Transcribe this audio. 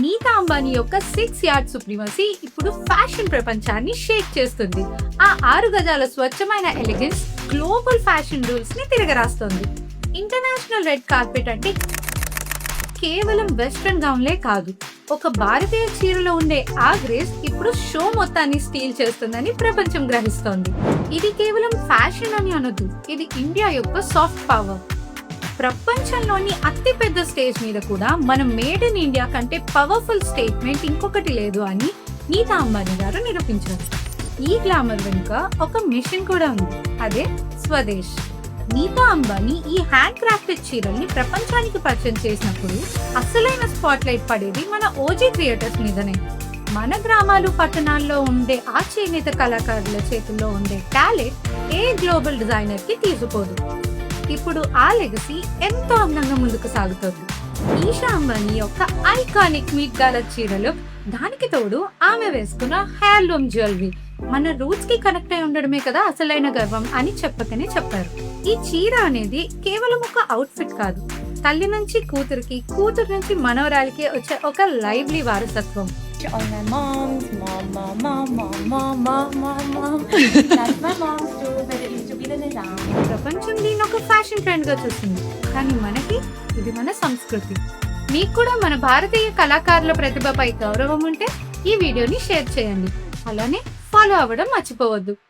నీతా అంబానీ యొక్క 6 yard supremacy ఇప్పుడు fashion ప్రపంచాన్ని షేక్ చేస్తుంది. ఆ 6 గజాల స్వచ్ఛమైన ఎలిగెన్స్ గ్లోబల్ ఫ్యాషన్ రూల్స్ ని తిరగరాస్తోంది. ఇంటర్నేషనల్ రెడ్ కార్పెట్ అంటే కేవలం వెస్ట్రన్ గౌన్లే కాదు, ఒక భారతీయ చీరలో ఉండే ఆ గ్రేస్ ఇప్పుడు షో మొత్తాన్ని స్టీల్ చేస్తుందని ప్రపంచం గ్రహిస్తోంది. ఇది కేవలం ఫ్యాషన్ అని అనొద్దు, ఇది ఇండియా యొక్క సాఫ్ట్ పవర్. ప్రపంచంలోని అతిపెద్ద స్టేజ్ మీద కూడా మనం మేడ్ ఇన్ ఇండియా కంటే పవర్ఫుల్ స్టేట్మెంట్ ఇంకొకటి లేదు అని నీతా అంబానీ గారు నిరూపించారు. ఈ గ్లామర్ వెనుక ఒక మిషన్ కూడా ఉంది, అదే స్వదేశ్. నీతా అంబానీ ఈ హ్యాండ్ క్రాఫ్టెడ్ చీరల్ని ప్రపంచానికి పరిచయం చేసినప్పుడు అసలైన స్పాట్ లైట్ పడేది మన ఓజీ క్రియేటర్స్ మీదనే. మన గ్రామాలు పట్టణాల్లో ఉండే ఆ చేనేత కళాకారుల చేతుల్లో ఉండే టాలెంట్ ఏ గ్లోబల్ డిజైనర్ కి తీసుకోదు. ఇప్పుడు ఆ లెగసీ ఎంతో అందంగా ముందుకు సాగుతోంది. ఈషా అంబానీ యొక్క ఐకానిక్ మీట్ గాల చీరలు, దానికి తోడు ఆమె వేసుకున్న హ్యాండ్లూమ్ జ్యువెలరీ మన రూట్స్ కి కనెక్ట్ అయి ఉండడమే కదా అసలైన గర్వం అని చెప్పకనే చెప్పారు. ఈ చీర అనేది కేవలం ఒక అవుట్ఫిట్ కాదు, తల్లి నుంచి కూతురికి, కూతురు నుంచి మనవరాలికి వచ్చే ఒక లైవ్లీ వారసత్వం. On my mom's mom, mom, mom, mom, mom, mom, mom, mom. That's my mom's too, but it used to be the nizam. ప్రపంచం దీన్ని ఒక ఫ్యాషన్ ట్రెండ్ గా చూస్తుంది, కానీ మనకి ఇది మన సంస్కృతి. మీకు కూడా మన భారతీయ కళాకారుల ప్రతిభపై గౌరవం ఉంటే ఈ వీడియోని షేర్ చేయండి, అలానే ఫాలో అవ్వడం మర్చిపోవద్దు.